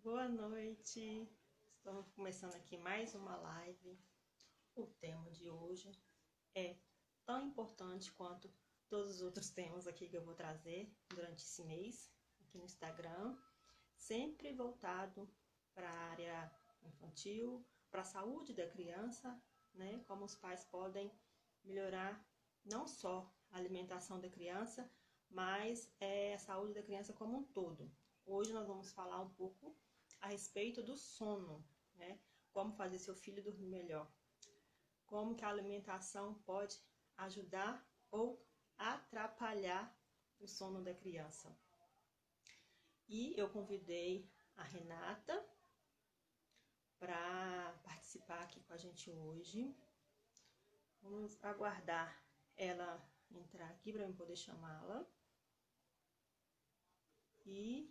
Boa noite. Estamos começando aqui mais uma live. O tema de hoje é tão importante quanto todos os outros temas aqui que eu vou trazer durante esse mês aqui no Instagram, sempre voltado para a área infantil, para a saúde da criança, né? Como os pais podem melhorar não só a alimentação da criança, mas a saúde da criança como um todo. Hoje nós vamos falar um pouco a respeito do sono, né? Como fazer seu filho dormir melhor. Como que a alimentação pode ajudar ou atrapalhar o sono da criança. E eu convidei a Renata para participar aqui com a gente hoje. Vamos aguardar ela entrar aqui para eu poder chamá-la. E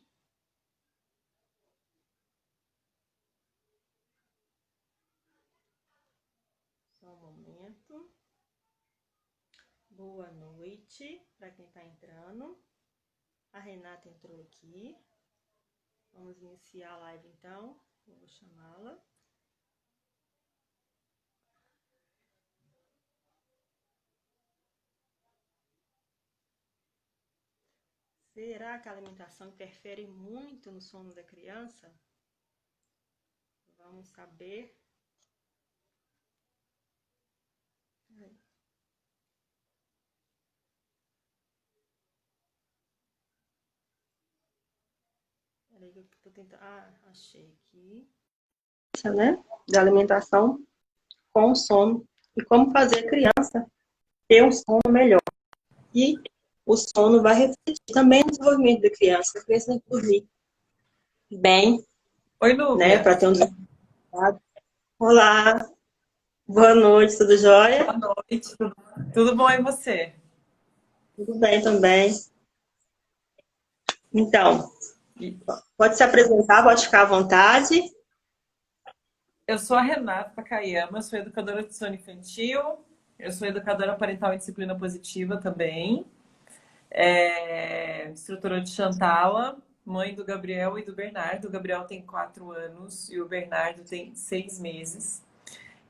só um momento. Boa noite para quem está entrando. A Renata entrou aqui. Vamos iniciar a live então. Eu vou chamá-la. Será que a alimentação interfere muito no sono da criança? Vamos saber. Peraí que eu tô tentando. Achei aqui. Né? Da alimentação com o sono. E como fazer a criança ter um sono melhor. E o sono vai refletir também no desenvolvimento da criança. A criança tem que dormir bem. Oi, Núbia. Né? Para ter um desenvolvimento. Olá. Boa noite, tudo jóia? Boa noite. Tudo bom e você? Tudo bem também. Então, pode se apresentar, pode ficar à vontade. Eu sou a Renata Takayama, sou educadora de sono infantil, eu sou educadora parental em disciplina positiva também, instrutora de Chantala, mãe do Gabriel e do Bernardo. O Gabriel tem 4 anos e o Bernardo tem 6 meses.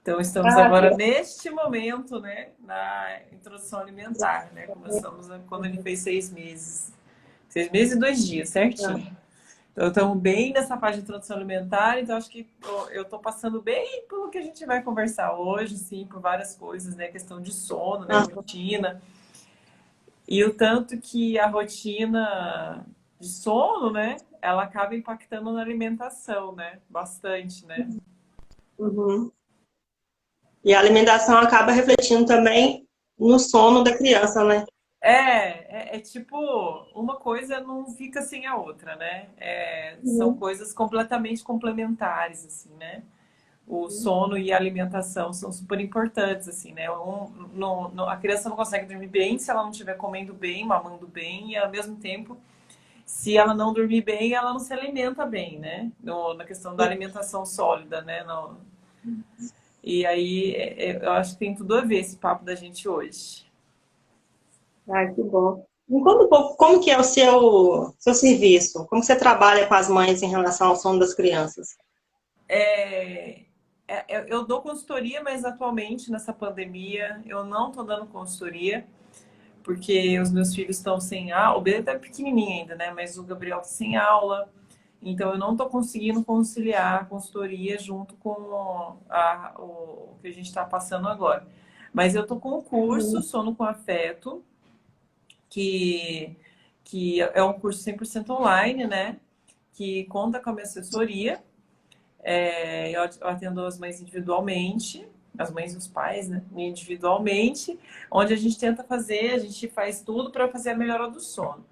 Então, estamos agora, neste momento, né, na introdução alimentar, né? Começamos quando ele fez 6 meses. 6 meses e 2 dias, certinho. Então, estamos bem nessa fase de introdução alimentar, então acho que eu estou passando bem pelo que a gente vai conversar hoje, sim, por várias coisas, né? Questão de sono, né? Rotina. E o tanto que a rotina de sono, né? Ela acaba impactando na alimentação, né? Bastante, né? Uhum. E a alimentação acaba refletindo também no sono da criança, né? É tipo, uma coisa não fica sem a outra, né? São coisas completamente complementares, assim, né? O sono e a alimentação são super importantes, assim, né? A criança não consegue dormir bem se ela não estiver comendo bem, mamando bem, e ao mesmo tempo, se ela não dormir bem, ela não se alimenta bem, né? Na questão da alimentação sólida, né? E aí, eu acho que tem tudo a ver esse papo da gente hoje. Ai, que bom. Me conta um pouco como que é o seu serviço, como que você trabalha com as mães em relação ao sono das crianças? Eu dou consultoria, mas atualmente, nessa pandemia, eu não estou dando consultoria, porque os meus filhos estão sem aula. O Bê tá pequenininho ainda, né? Mas o Gabriel está sem aula. Então, eu não estou conseguindo conciliar a consultoria junto com o que a gente está passando agora. Mas eu estou com o curso Sono com Afeto, que, que é um curso 100% online, né? Que conta com a minha assessoria. Eu atendo as mães individualmente, as mães e os pais, né? Individualmente, onde a gente faz tudo para fazer a melhora do sono.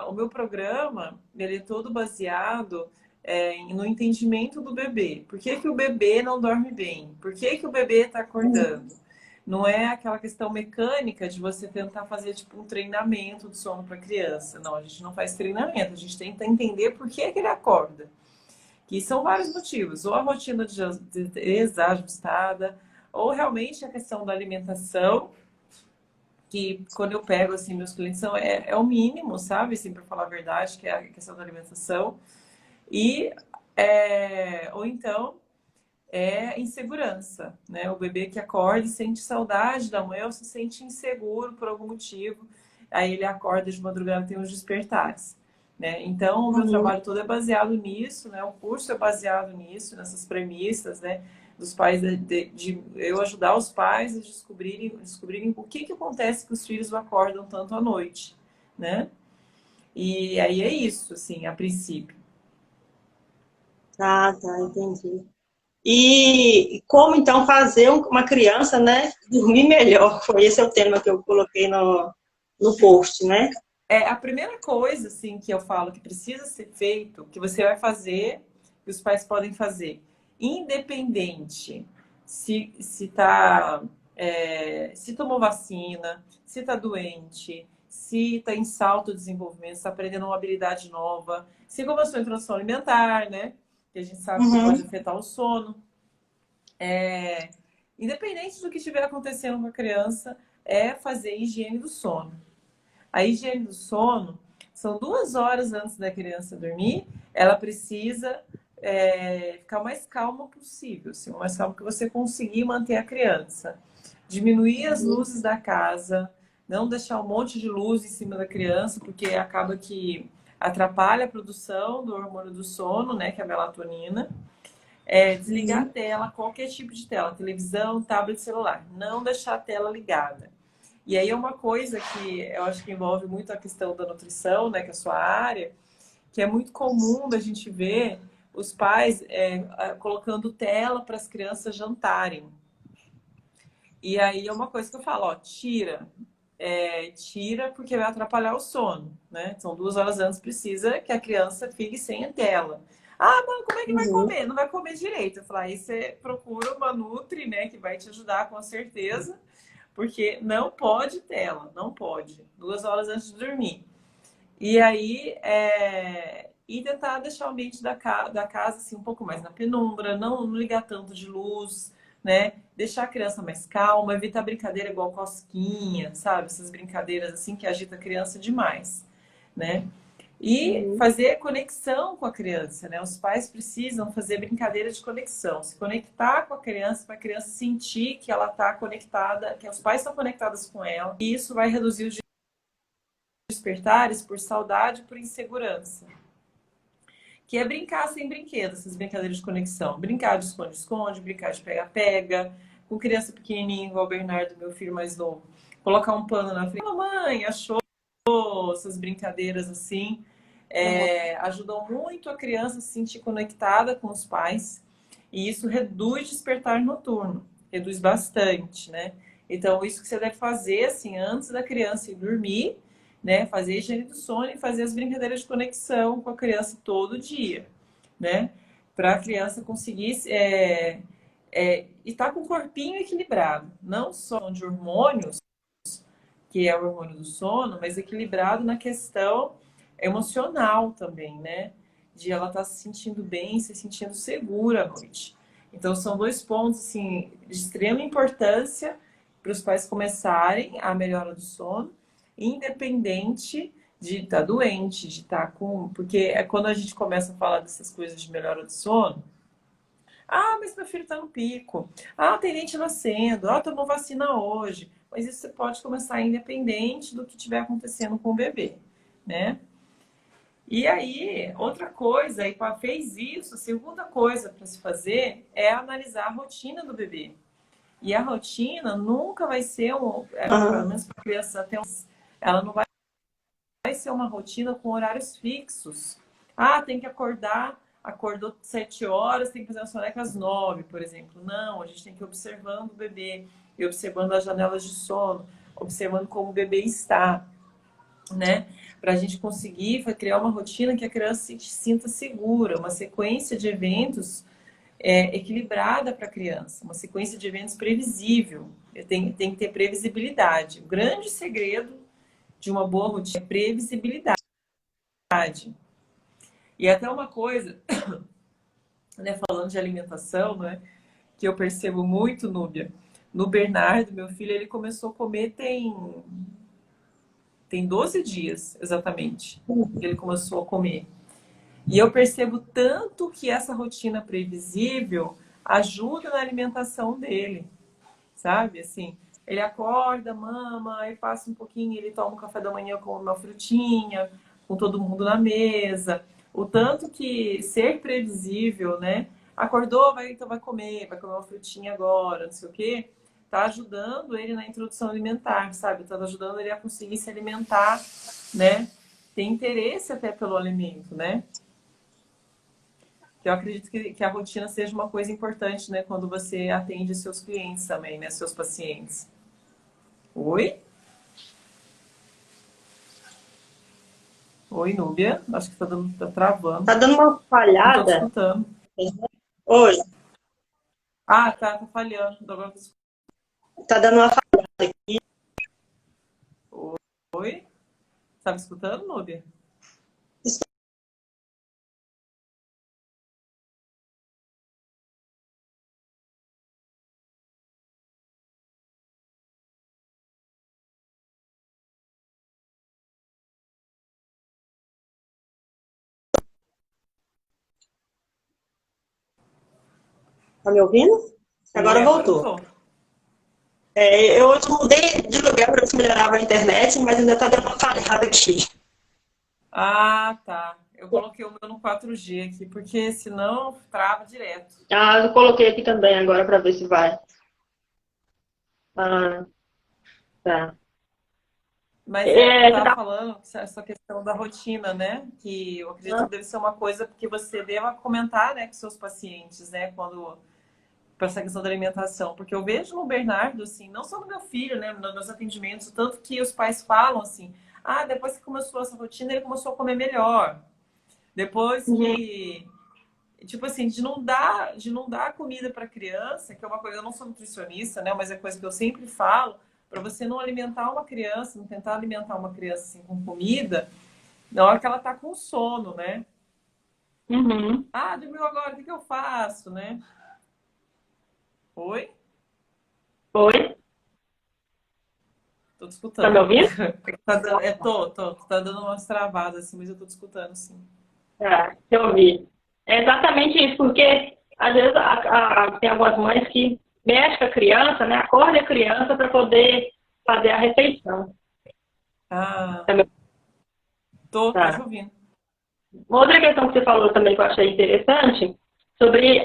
O meu programa, ele é todo baseado no entendimento do bebê. Por que o bebê não dorme bem? Por que o bebê está acordando? Não é aquela questão mecânica de você tentar fazer tipo um treinamento de sono para criança. Não, a gente não faz treinamento, a gente tenta entender por que ele acorda. Que são vários motivos, ou a rotina desajustada, ou realmente a questão da alimentação, que quando eu pego assim, meus clientes é o mínimo, sabe? Assim, para falar a verdade, que é a questão da alimentação. E, ou então, insegurança, né? O bebê que acorda e sente saudade da mãe ou se sente inseguro por algum motivo. Aí ele acorda de madrugada e tem os despertares, né? Então, o meu Uhum. trabalho todo é baseado nisso, né? O curso é baseado nisso, nessas premissas, né? Dos pais, de eu ajudar os pais a descobrirem o que acontece que os filhos acordam tanto à noite, né? E aí é isso, assim, a princípio. Ah, tá, entendi. E como então fazer uma criança, né, dormir melhor? Foi esse é o tema que eu coloquei no post, né? A primeira coisa, assim, que eu falo que precisa ser feito, que você vai fazer, que os pais podem fazer, independente se tá, se tomou vacina, se tá doente, se tá em salto de desenvolvimento, se tá aprendendo uma habilidade nova, se começou a introdução alimentar, né? Que a gente sabe que pode Uhum. afetar o sono. Independente do que estiver acontecendo com a criança, é fazer higiene do sono. A higiene do sono são 2 horas antes da criança dormir, ela precisa ficar o mais calma possível, assim, o mais calmo que você conseguir manter a criança. Diminuir as luzes da casa, não deixar um monte de luz em cima da criança, porque acaba que atrapalha a produção do hormônio do sono, né, que é a melatonina. Desligar a Uhum. tela, qualquer tipo de tela, televisão, tablet, celular. Não deixar a tela ligada. E aí é uma coisa que eu acho que envolve muito a questão da nutrição, né, que é a sua área, que é muito comum da gente ver os pais colocando tela para as crianças jantarem. E aí é uma coisa que eu falo, ó, tira. Tira porque vai atrapalhar o sono, né? São 2 horas antes, precisa que a criança fique sem a tela. Ah, mas como é que vai Uhum. comer? Não vai comer direito. Eu falo, aí você procura uma Nutri, né, que vai te ajudar com certeza, porque não pode tela, não pode. 2 horas antes de dormir. E aí, e tentar deixar o ambiente da casa assim, um pouco mais na penumbra, não ligar tanto de luz, né? Deixar a criança mais calma, evitar brincadeira igual cosquinha, sabe? Essas brincadeiras assim que agita a criança demais, né? E Uhum. fazer conexão com a criança, né? Os pais precisam fazer brincadeira de conexão, se conectar com a criança, para a criança sentir que ela está conectada, que os pais estão conectados com ela. E isso vai reduzir os despertares por saudade e por insegurança. Que é brincar sem brinquedo, essas brincadeiras de conexão. Brincar de esconde-esconde, brincar de pega-pega, com criança pequenininha, igual o Bernardo, meu filho mais novo. Colocar um pano na frente. Mamãe, achou essas brincadeiras assim. Ajudam muito a criança a se sentir conectada com os pais. E isso reduz despertar noturno. Reduz bastante, né? Então, isso que você deve fazer, assim, antes da criança ir dormir, né? Fazer a higiene do sono e fazer as brincadeiras de conexão com a criança todo dia, né? Para a criança conseguir estar com o corpinho equilibrado, não só de hormônios, que é o hormônio do sono, mas equilibrado na questão emocional também, né? De ela estar se sentindo bem, se sentindo segura à noite. Então, são 2 pontos, assim, de extrema importância para os pais começarem a melhora do sono, independente de estar doente, de estar com... Porque quando a gente começa a falar dessas coisas de melhora do sono, ah, mas meu filho está no pico. Ah, tem dente nascendo. Ah, tomou vacina hoje. Mas isso você pode começar independente do que estiver acontecendo com o bebê, né? E aí, outra coisa, aí fez isso, a segunda coisa para se fazer é analisar a rotina do bebê. E a rotina nunca vai ser pelo Uhum. menos para a criança até ela não vai ser uma rotina com horários fixos. Ah, tem que acordar, acordou 7 horas, tem que fazer uma soneca às 9, por exemplo. Não, a gente tem que ir observando o bebê, e observando as janelas de sono, observando como o bebê está, né? Para a gente conseguir criar uma rotina que a criança se sinta segura, uma sequência de eventos equilibrada para a criança, uma sequência de eventos previsível. Tem que ter previsibilidade. O grande segredo de uma boa rotina é previsibilidade. E até uma coisa, né, falando de alimentação, né, que eu percebo muito, Núbia, no Bernardo, meu filho, ele começou a comer tem 12 dias, exatamente, que ele começou a comer. E eu percebo tanto que essa rotina previsível ajuda na alimentação dele, sabe? Assim, ele acorda, mama, aí passa um pouquinho, ele toma um café da manhã com uma frutinha, com todo mundo na mesa. O tanto que ser previsível, né? Acordou, vai, então vai comer uma frutinha agora, não sei o quê. Tá ajudando ele na introdução alimentar, sabe? Tá ajudando ele a conseguir se alimentar, né? Ter interesse até pelo alimento, né? Eu acredito que a rotina seja uma coisa importante, né? Quando você atende seus clientes também, né? Seus pacientes. Oi? Oi, Núbia. Acho que tá travando. Tá dando uma Não tô te falhada? escutando. Oi, Ah, tá falhando. Agora eu tô escutando. tá dando uma falhada. Oi? Tá me escutando, Núbia? Tá me ouvindo? Agora Oi, agora eu voltou. tô. Eu hoje mudei de lugar para ver se melhorava a internet, mas ainda tá dando uma falhada aqui. Ah, tá. Eu coloquei o meu no 4G aqui, porque senão trava direto. Ah, eu coloquei aqui também agora para ver se vai. Ah, tá. Mas eu Você tava tá... falando essa questão da rotina, né? Que eu acredito que deve ser uma coisa que você deva comentar, né, com seus pacientes, né, quando para essa questão da alimentação, porque eu vejo no Bernardo, assim, não só no meu filho, né, nos meus atendimentos, tanto que os pais falam assim, ah, depois que começou essa rotina, ele começou a comer melhor. Depois Uhum, que, tipo assim, de não dar comida para criança, que é uma coisa, eu não sou nutricionista, né, mas é coisa que eu sempre falo, para você não alimentar uma criança, não tentar alimentar uma criança assim com comida, na hora que ela tá com sono, né? uhum. Ah, dormiu agora, o que que eu faço, né? Oi? Oi? Tô te Tá me escutando. ouvindo? Tá dando umas travadas assim, mas eu tô te escutando, sim. Tá, eu ouvi. É exatamente isso, porque às vezes tem algumas mães que mexem com a criança, né? Acorda a criança para poder fazer a refeição. Ah, Tá, tô te tá. ouvindo. Uma outra questão que você falou também que eu achei interessante, sobre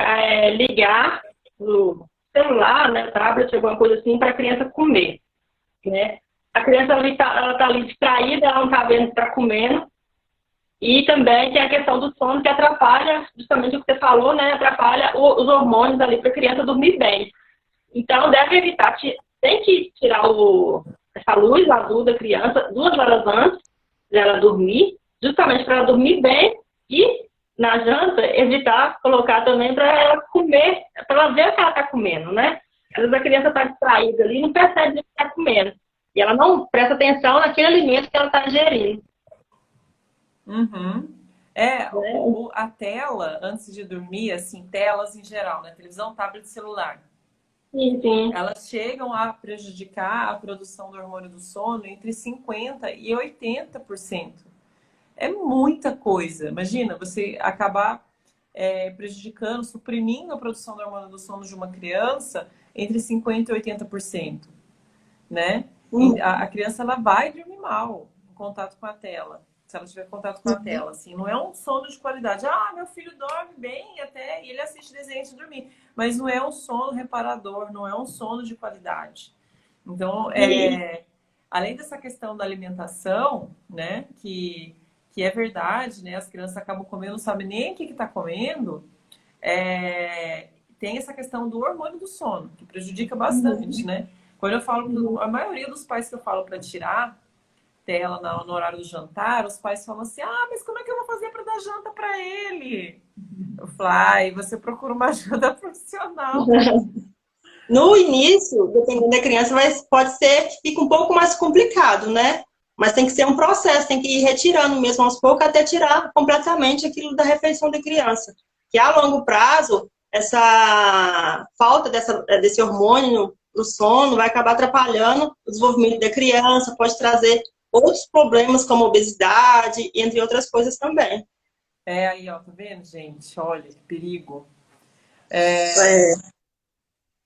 ligar o celular, né, tablet, alguma coisa assim, para a criança comer, né? A criança ela tá ali distraída, ela não está vendo que está comendo. E também tem a questão do sono que atrapalha, justamente o que você falou, né? Atrapalha os hormônios ali para a criança dormir bem. Então, deve evitar, tem que tirar essa luz azul da criança 2 horas antes dela dormir, justamente para ela dormir bem e na janta evitar colocar também para ela comer, para ela ver o que ela está comendo, né? Às vezes a criança está distraída ali e não percebe o que está comendo. E ela não presta atenção naquele alimento que ela está ingerindo. Uhum. É, Né? a tela, antes de dormir, assim, telas em geral, né? Televisão, tablet, celular. Sim, sim. Elas chegam a prejudicar a produção do hormônio do sono entre 50% e 80%. É muita coisa. Imagina você acabar prejudicando, suprimindo a produção do hormônio do sono de uma criança entre 50% e 80%, né? E Uhum. a criança ela vai dormir mal em contato com a tela. Se ela tiver contato com a tela, assim, não é um sono de qualidade. Ah, meu filho dorme bem até e ele assiste desenho antes de dormir, mas não é um sono reparador, não é um sono de qualidade. Então, E, além dessa questão da alimentação, né, que é verdade, né, as crianças acabam comendo, não sabem nem o que está comendo, tem essa questão do hormônio do sono, que prejudica bastante, uhum. né? Quando eu falo, a maioria dos pais que eu falo para tirar tela no horário do jantar, os pais falam assim: ah, mas como é que eu vou fazer para dar janta para ele? Eu falo, ai, você procura uma ajuda profissional. No início, dependendo da criança, pode ser que fique um pouco mais complicado, né? Mas tem que ser um processo, tem que ir retirando mesmo aos poucos até tirar completamente aquilo da refeição da criança. Que a longo prazo, essa falta desse hormônio no sono vai acabar atrapalhando o desenvolvimento da criança, pode trazer outros problemas como obesidade, entre outras coisas também. É aí, ó, tá vendo, gente? Olha, que perigo. É.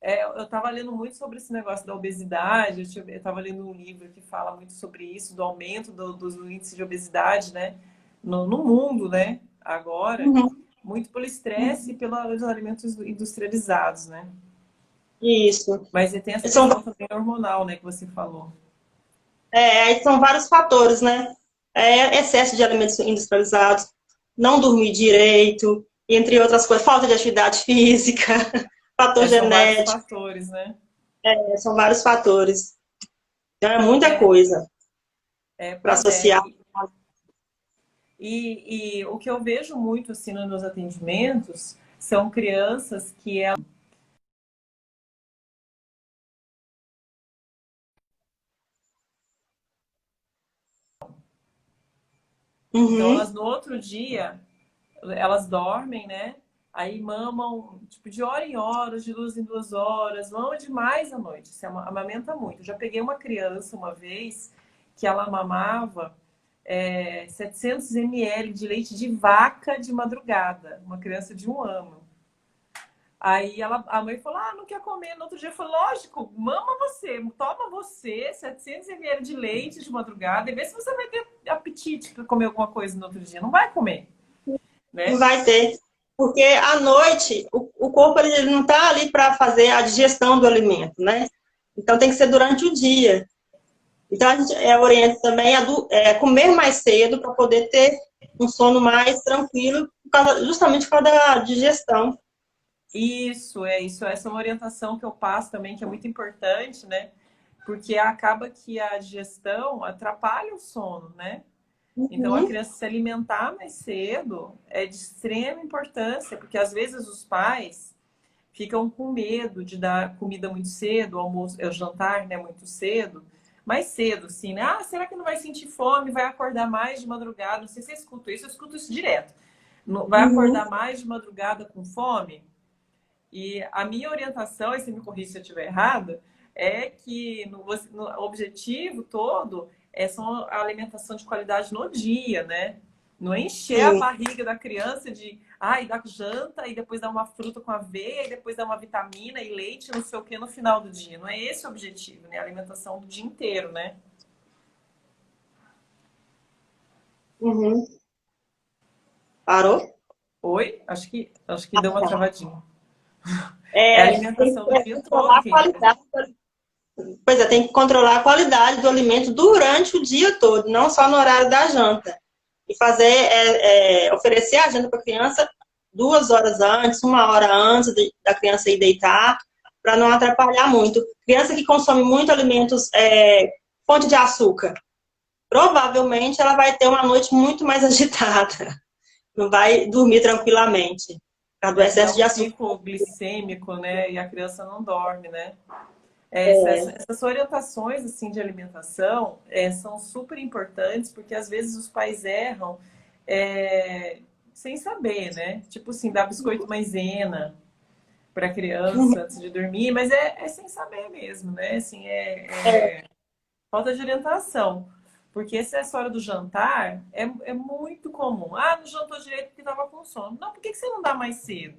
Eu estava lendo muito sobre esse negócio da obesidade, eu estava lendo um livro que fala muito sobre isso, do aumento dos índices de obesidade, né, no mundo, né, agora, Uhum. muito pelo estresse e pelos alimentos industrializados, né. Isso. Mas e tem essa São, questão também hormonal, né, que você falou. aí são vários fatores, né? Excesso de alimentos industrializados, não dormir direito, entre outras coisas, falta de atividade física, fator São vários genético, fatores, né. são vários fatores. Então é muita É, coisa para pois é. associar. E o que eu vejo muito, assim, nos meus atendimentos são crianças que então Uhum. elas no outro dia elas dormem, né? Aí mamam, tipo, de hora em hora, de 2 em 2 horas, mamam demais à noite, se amamenta muito. Eu já peguei uma criança uma vez que ela mamava 700 ml de leite de vaca de madrugada, uma criança de 1 ano. Aí a mãe falou, não quer comer. No outro dia eu falei, lógico, mama você, toma você 700 ml de leite de madrugada e vê se você vai ter apetite para comer alguma coisa no outro dia. Não vai comer, Não né? vai ter. Porque à noite, o corpo ele não está ali para fazer a digestão do alimento, né? Então tem que ser durante o dia. Então a gente orienta também a comer mais cedo para poder ter um sono mais tranquilo, justamente por causa da digestão. Isso. Essa é uma orientação que eu passo também, que é muito importante, né? Porque acaba que a digestão atrapalha o sono, né? Então, a Uhum, criança se alimentar mais cedo é de extrema importância, porque às vezes os pais ficam com medo de dar comida muito cedo, o almoço, o jantar, né, muito cedo, mais cedo, assim, né? Ah, será que não vai sentir fome, vai acordar mais de madrugada? Não sei se você escuta isso, eu escuto isso direto. Vai uhum, acordar mais de madrugada com fome? E a minha orientação, e se me corrija se eu estiver errada, é que no objetivo todo é só a alimentação de qualidade no dia, né? Não é encher a sim. barriga da criança de, dar janta e depois dar uma fruta com aveia e depois dar uma vitamina e leite, não sei o que, no final do dia. Não é esse o objetivo, né? A alimentação do dia inteiro, né? Uhum. Parou? Oi? Acho que deu uma travadinha. É a Tem alimentação do que dia controlar todo, a Keila. qualidade. Pois é, tem que controlar a qualidade do alimento durante o dia todo, não só no horário da janta. E fazer, oferecer a janta para a criança 2 horas antes, 1 hora antes da criança ir deitar, para não atrapalhar muito. Criança que consome muito alimentos, fonte de açúcar, provavelmente ela vai ter uma noite muito mais agitada, não vai dormir tranquilamente, por causa do Vai criar excesso um de açúcar. pico glicêmico, né? E a criança não dorme, né? Essas orientações assim de alimentação são super importantes porque às vezes os pais erram é, sem saber, né? Tipo assim, dar biscoito maisena para a criança antes de dormir, mas é sem saber mesmo, né? Assim, falta de orientação. Porque essa hora do jantar é muito comum. Ah, não jantou direito porque estava com sono. Não, por que você não dá mais cedo?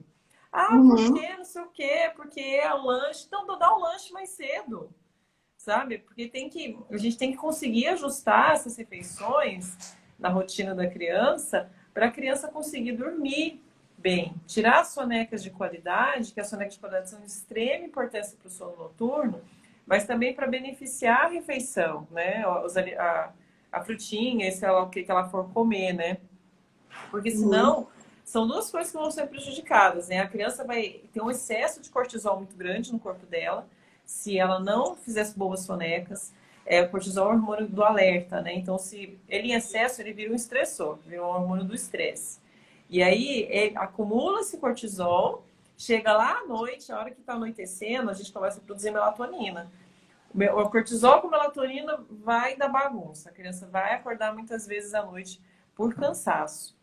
Ah, Uhum, porque não sei o quê, porque é o lanche. Então, dá o lanche mais cedo, sabe? Porque a gente tem que conseguir ajustar essas refeições na rotina da criança para a criança conseguir dormir bem. Tirar as sonecas de qualidade, que as sonecas de qualidade são de extrema importância para o sono noturno, mas também para beneficiar a refeição, né? A frutinha, sei lá o que ela for comer, né? Porque uhum, senão são duas coisas que vão ser prejudicadas, né? A criança vai ter um excesso de cortisol muito grande no corpo dela, se ela não fizer boas sonecas. O cortisol é o hormônio do alerta, né? Então, se ele em excesso, ele vira um estressor, vira um hormônio do estresse. E aí, acumula esse cortisol, chega lá à noite, a hora que está anoitecendo, a gente começa a produzir melatonina. O cortisol com melatonina vai dar bagunça. A criança vai acordar muitas vezes à noite por cansaço,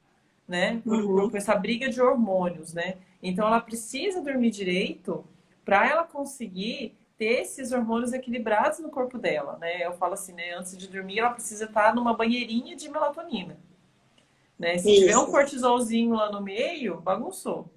né? Por uhum. essa briga de hormônios, né? Então ela precisa dormir direito para ela conseguir ter esses hormônios equilibrados no corpo dela, né? Eu falo assim, né? Antes de dormir, ela precisa estar numa banheirinha de melatonina, né? Se tiver um Isso. cortisolzinho lá no meio, bagunçou,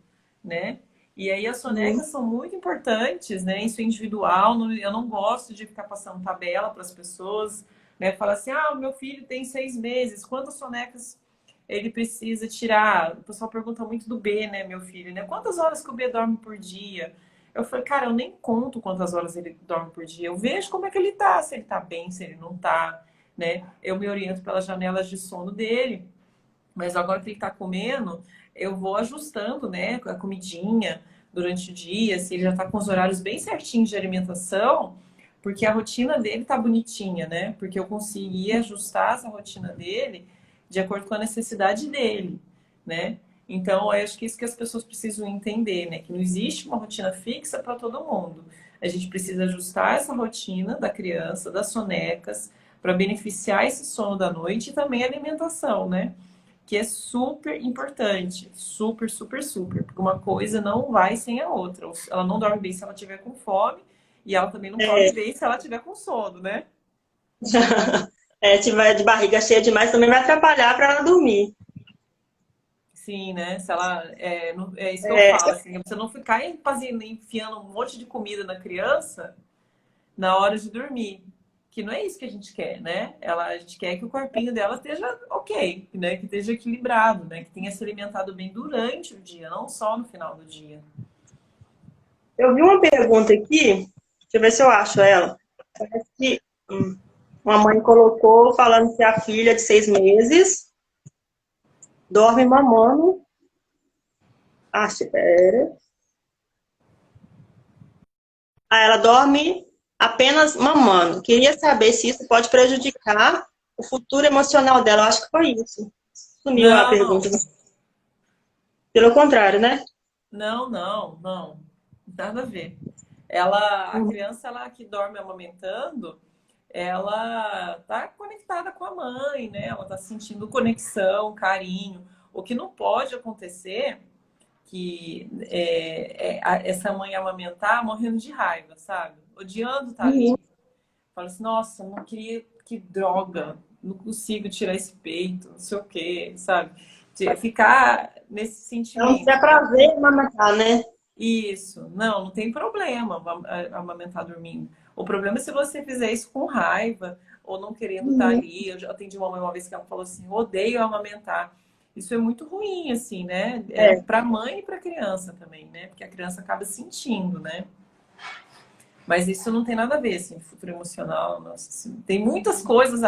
né? E aí as sonecas são muito importantes, né? Isso é individual, eu não gosto de ficar passando tabela para as pessoas, né? Fala assim, ah, o meu filho tem 6 meses, quantas sonecas ele precisa tirar? O pessoal pergunta muito do B, né, meu filho, né? Quantas horas que o B dorme por dia? Eu falei, cara, eu nem conto quantas horas ele dorme por dia. Eu vejo como é que ele tá, se ele tá bem, se ele não tá, né? Eu me oriento pelas janelas de sono dele. Mas agora que ele tá comendo, eu vou ajustando, né, a comidinha durante o dia, se ele já tá com os horários bem certinhos de alimentação, porque a rotina dele tá bonitinha, né? Porque eu consegui ajustar essa rotina dele de acordo com a necessidade dele, né? Então, eu acho que isso que as pessoas precisam entender, né? Que não existe uma rotina fixa para todo mundo. A gente precisa ajustar essa rotina da criança, das sonecas, para beneficiar esse sono da noite e também a alimentação, né? Que é super importante, super, super, super, porque uma coisa não vai sem a outra. Ela não dorme bem se ela tiver com fome e ela também não dorme É, bem se ela tiver com sono, né? tiver de barriga cheia demais também vai atrapalhar para ela dormir. Sim, né? Se ela é isso que eu É, falo, assim, você não ficar enfiando um monte de comida na criança na hora de dormir. Que não é isso que a gente quer, né? A gente quer que o corpinho dela esteja ok, né? Que esteja equilibrado, né? Que tenha se alimentado bem durante o dia, não só no final do dia. eu vi uma pergunta aqui, deixa eu ver se eu acho ela. Parece que uma mãe colocou falando que a filha de 6 meses dorme mamando. Ah, espera. Ah, ela dorme apenas mamando. Queria saber se isso pode prejudicar o futuro emocional dela. Eu acho que foi isso. Sumiu a Não, pergunta. Pelo contrário, né? não, não, não. Nada a ver. A criança, ela que dorme amamentando, ela tá conectada com a mãe, né? Ela tá sentindo conexão, carinho. O que não pode acontecer que essa mãe amamentar morrendo de raiva, sabe? Odiando estar Uhum. ali. Fala assim, nossa, não queria, que droga, não consigo tirar esse peito, não sei o quê, sabe? Ficar nesse Então, se é sentimento. prazer amamentar, né? Isso, não tem problema amamentar dormindo. O problema é se você fizer isso com raiva ou não querendo estar Uhum. ali. Eu já atendi uma mãe uma vez que ela falou assim: odeio amamentar. Isso é muito ruim, assim, né? É É. para mãe e para criança também, né? Porque a criança acaba sentindo, né? Mas isso não tem nada a ver, assim, futuro emocional. Nossa, assim, tem muitas coisas,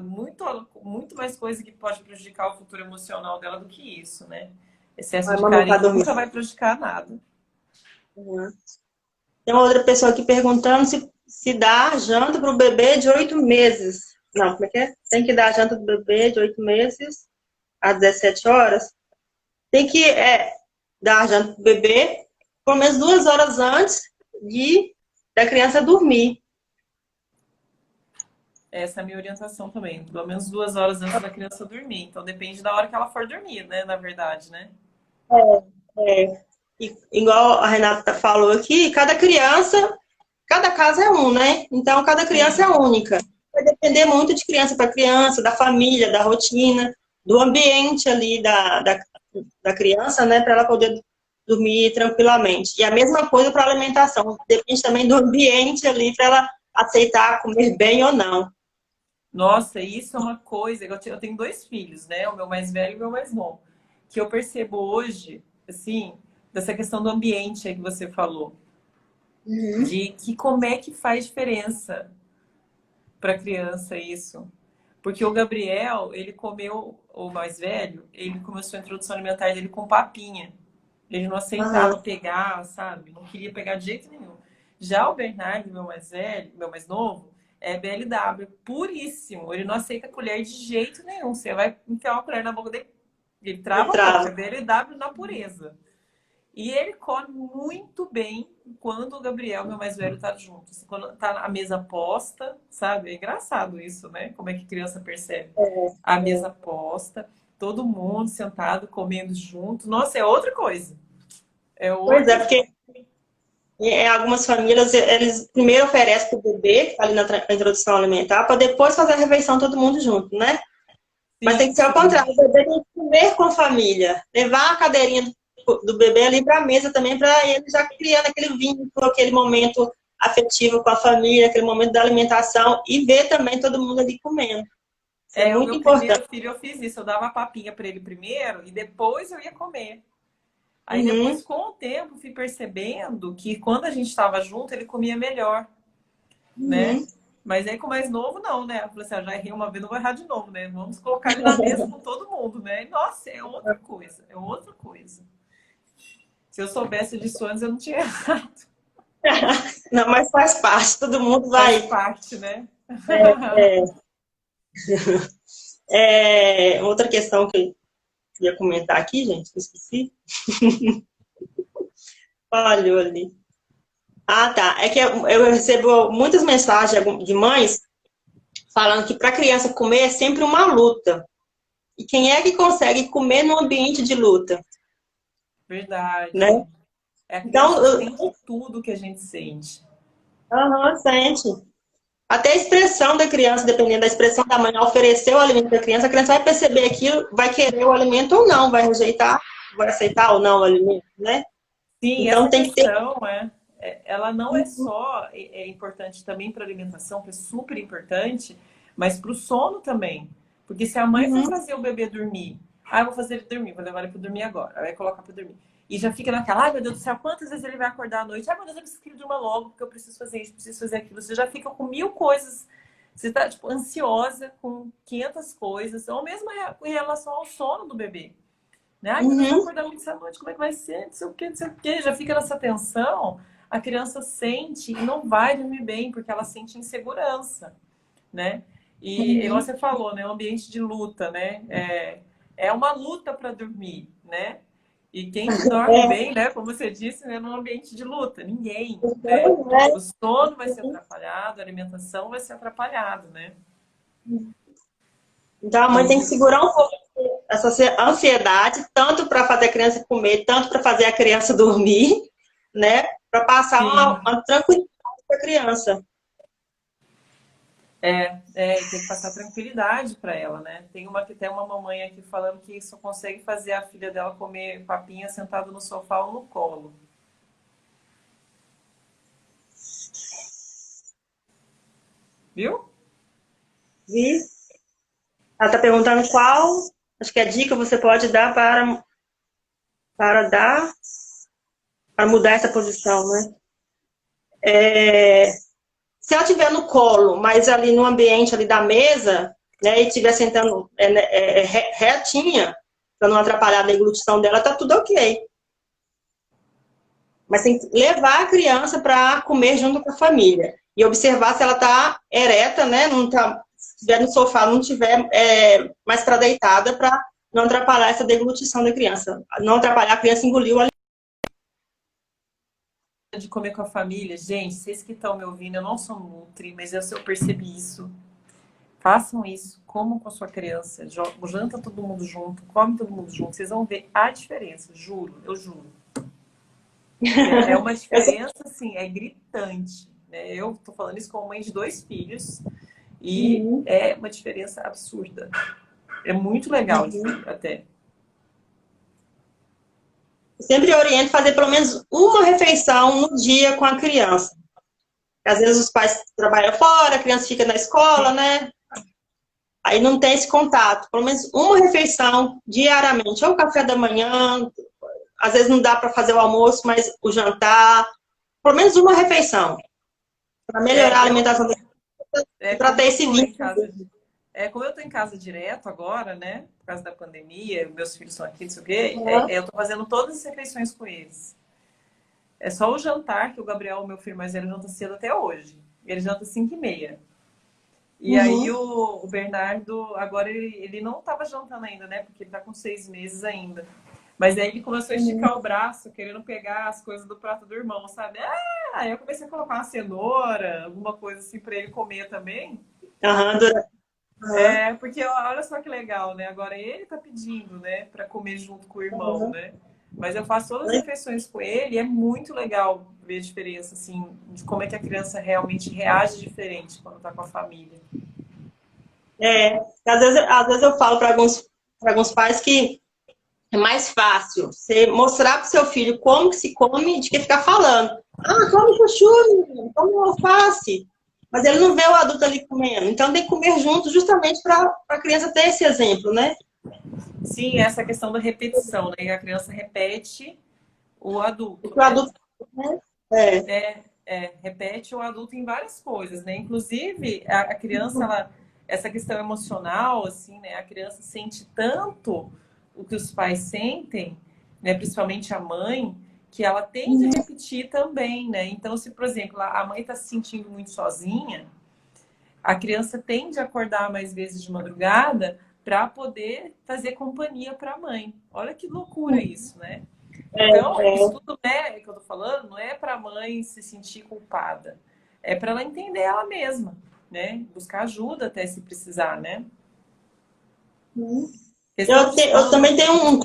muito mais coisa que pode prejudicar o futuro emocional dela do que isso, né? Excesso Vai de amamentar carinho dormindo. nunca vai prejudicar nada. Uhum. Tem uma outra pessoa aqui perguntando se dá janta para o bebê de 8 meses. Não, como é que é? Tem que dar janta do bebê de 8 meses às 17 horas. Tem que dar janta para o bebê pelo menos 2 horas antes da criança dormir. Essa é a minha orientação também. Pelo menos 2 horas antes da criança dormir. Então depende da hora que ela for dormir, né? Na verdade, né? É, igual a Renata falou aqui, cada caso é um, né? Então, cada criança é Sim. única. Vai depender muito de criança para criança, da família, da rotina, do ambiente ali da criança, né? Para ela poder dormir tranquilamente. E a mesma coisa para a alimentação. Depende também do ambiente ali para ela aceitar comer bem ou não. Nossa, isso é uma coisa. Eu tenho 2 filhos, né? O meu mais velho e o meu mais novo. Que eu percebo hoje, assim, dessa questão do ambiente aí que você falou. De que como é que faz diferença para a criança isso. Porque o Gabriel, ele comeu, o mais velho, ele começou a introdução alimentar dele com papinha. Ele não aceitava Aham. pegar, sabe? Não queria pegar de jeito nenhum. Já o Bernardo, meu mais velho, meu mais novo, é BLW, puríssimo. Ele não aceita colher de jeito nenhum. Você vai enfiar uma colher na boca dele, ele Ele trava a boca. trava. É BLW na pureza. E ele come muito bem quando o Gabriel, meu mais velho, tá junto. Assim, quando tá a mesa posta, sabe? É engraçado isso, né? Como é que criança percebe? A mesa posta, todo mundo sentado, comendo junto. Nossa, é outra coisa. É Pois é, outra porque em algumas famílias, eles primeiro oferecem para o bebê, que tá ali na introdução alimentar, para depois fazer a refeição todo mundo junto, né? Mas tem Sim, que ser ao sim. contrário, o bebê tem que comer com a família. Levar a cadeirinha do bebê ali para a mesa também, para ele já criando aquele vínculo, aquele momento afetivo com a família, aquele momento da alimentação e ver também todo mundo ali comendo. Isso é É, o muito meu importante. primeiro filho eu fiz isso, eu dava a papinha para ele primeiro e depois eu ia comer. Aí depois, Uhum. com o tempo, fui percebendo que quando a gente estava junto, ele comia melhor, né? Uhum. Mas aí com o mais novo, não, né? Eu falei assim, já errei uma vez, não vou errar de novo, né? Vamos colocar ele na mesa com todo mundo, né? E, nossa, é outra coisa, é outra coisa. Se eu soubesse disso antes, eu não tinha errado. Não, mas faz parte, todo mundo Faz vai. parte, né? Outra questão que eu ia comentar aqui, gente, que eu esqueci. Olha ali. Ah, tá. É que eu recebo muitas mensagens de mães falando que para a criança comer é sempre uma luta. E quem é que consegue comer num ambiente de luta, né? Verdade. É, a Então, criança sente tudo que a gente sente. aham, sente. Até a expressão da criança, dependendo da expressão da mãe, ao oferecer o alimento para a criança vai perceber aquilo, vai querer o alimento ou não, vai rejeitar, vai aceitar ou não o alimento, né? Sim, Então essa tem que ter. questão ela não é só importante também para a alimentação, que é super importante, mas para o sono também. Porque se a mãe for Uhum, fazer o bebê dormir, eu vou fazer ele dormir, vou levar ele para dormir agora, aí vai colocar para dormir. E já fica naquela, ai meu Deus do céu, quantas vezes ele vai acordar à noite? Ai meu Deus, eu preciso que ele durma logo, porque eu preciso fazer isso, preciso fazer aquilo. Você já fica com mil coisas, você está tipo, ansiosa com 500 coisas, ou mesmo em relação ao sono do bebê. Né? Ai, meu Deus, vou uhum, acordar muito essa noite, como é que vai ser? Não sei o quê, não sei o quê. Já fica nessa tensão, a criança sente e não vai dormir bem, porque ela sente insegurança, né? E, igual uhum. você falou, né? Um ambiente de luta, né? É uma luta para dormir, né? E quem que dorme É, bem, né? Como você disse, né? Num ambiente de luta? Ninguém, né? então, é. O sono vai ser atrapalhado, a alimentação vai ser atrapalhado, né? Então a mãe tem que E, segurar um pouco essa ansiedade, tanto para fazer a criança comer, tanto para fazer a criança dormir, né? Para passar sim, uma tranquilidade para a criança. tem que passar tranquilidade para ela, né? Tem uma mamãe aqui falando que só consegue fazer a filha dela comer papinha sentada no sofá ou no colo. Viu? Viu? Ela está perguntando qual, acho que a dica você pode dar para dar, para mudar essa posição, né? Se ela estiver no colo, mas ali no ambiente ali da mesa, né, e estiver sentando retinha, para não atrapalhar a deglutição dela, tá tudo ok. Mas tem que levar a criança para comer junto com a família. E observar se ela está ereta, né? Não tá, se estiver no sofá, não estiver mais para deitada, para não atrapalhar essa deglutição da criança. Não atrapalhar a criança engolir o alimento. De comer com a família. Gente, vocês que estão me ouvindo, eu não sou nutri, mas eu percebi isso. Façam isso, comam com a sua criança, janta todo mundo junto, come todo mundo junto. Vocês vão ver a diferença, juro, eu juro. É uma diferença, assim, é gritante. Né? Eu tô falando isso como mãe de 2 filhos e Uhum, é uma diferença absurda. É muito legal de uhum. ver, até. Sempre oriento fazer pelo menos uma refeição no dia com a criança. Às vezes os pais trabalham fora, a criança fica na escola, né? Aí não tem esse contato. Pelo menos uma refeição diariamente, ou o café da manhã, às vezes não dá para fazer o almoço, mas o jantar, pelo menos uma refeição, para melhorar a Eu, alimentação da criança e para como ter eu esse tô em vínculo. casa, como eu tô em casa direto agora, né? Por causa da pandemia, meus filhos estão aqui, não sei o quê, Uhum. eu tô fazendo todas as refeições com eles. É só o jantar, que o Gabriel, meu filho mais velho, janta cedo até hoje. Ele janta 5h30. E aí Uhum. o Bernardo, agora ele não estava jantando ainda, né? Porque ele tá com 6 meses ainda. Mas aí ele começou a Uhum. esticar o braço, querendo pegar as coisas do prato do irmão, sabe? Aí eu comecei a colocar uma cenoura, alguma coisa assim para ele comer também. Uhum. Uhum. Porque olha só que legal, né? Agora ele tá pedindo, né, para comer junto com o irmão, né? Mas eu faço todas as refeições com ele e é muito legal ver a diferença, assim, de como é que a criança realmente reage diferente quando tá com a família. Às vezes eu falo para alguns pais que é mais fácil você mostrar para o seu filho como que se come de que ficar falando. Ah, come chuchu, menino, come alface. Mas ele não vê o adulto ali comendo. Então tem que comer junto justamente para a criança ter esse exemplo, né? Sim, essa questão da repetição, né? A criança repete o adulto, Porque o né? adulto, né? É. Repete o adulto em várias coisas, né? Inclusive, a criança, essa questão emocional, assim, né? A criança sente tanto o que os pais sentem, né? Principalmente a mãe, que ela tende a repetir também, né? Então, se, por exemplo, a mãe está se sentindo muito sozinha, a criança tende a acordar mais vezes de madrugada para poder fazer companhia para a mãe. Olha que loucura isso, né? Então, isso tudo, né, que eu tô falando, não é para a mãe se sentir culpada. É para ela entender ela mesma, né? Buscar ajuda até se precisar, né? Questão de Eu sono. também tenho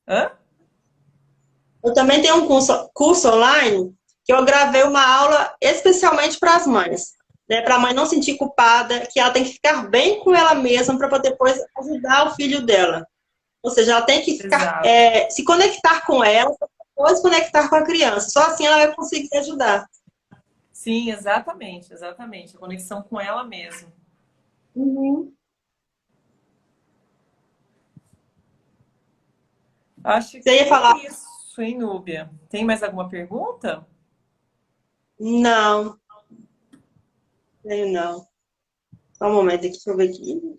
Hã? eu também tenho um curso online que eu gravei uma aula especialmente para as mães. Né, para a mãe não sentir culpada, que ela tem que ficar bem com ela mesma para poder depois ajudar o filho dela. Ou seja, ela tem que ficar, Exato. se conectar com ela, depois conectar com a criança. Só assim ela vai conseguir ajudar. Sim, exatamente, exatamente. A conexão com ela mesma. Uhum. Acho Você ia que falar? é isso, hein, Núbia? Tem mais alguma pergunta? Não, tenho não. Só um momento aqui, deixa eu ver aqui.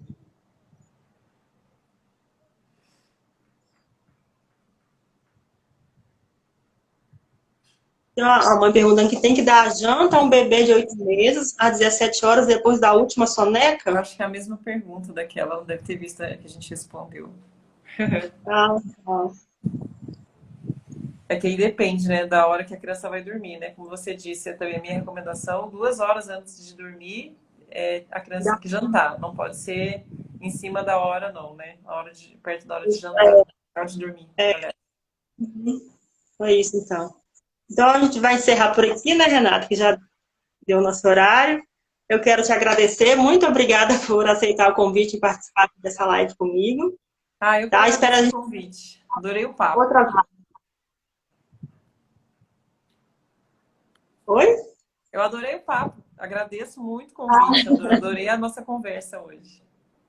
Tem uma mãe perguntando que tem que dar janta a um bebê de 8 meses às 17 horas depois da última Eu soneca? acho que é a mesma pergunta daquela, ela deve ter visto que a gente respondeu. Ah, tá. É que aí depende, né, da hora que a criança vai dormir, né? Como você disse, é também a minha recomendação, 2 horas antes de dormir, a criança tem que jantar. Não pode ser em cima da hora, não, né? Perto da hora de jantar. Na hora de dormir, aliás. Foi isso, então. Então, a gente vai encerrar por aqui, né, Renata? Que já deu o nosso horário. Eu quero te agradecer. Muito obrigada por aceitar o convite e participar dessa live comigo. Ah, eu que Tá? Espero a agradeço o gente convite. Adorei o papo. outra vez. Oi? Eu adorei o papo. Agradeço muito o convite. Adorei a nossa conversa hoje.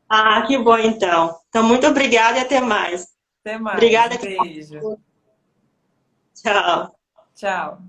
Ah, que bom, então. Então, muito obrigada e até mais. Até mais. Obrigada Um aqui. beijo. Tchau. Tchau.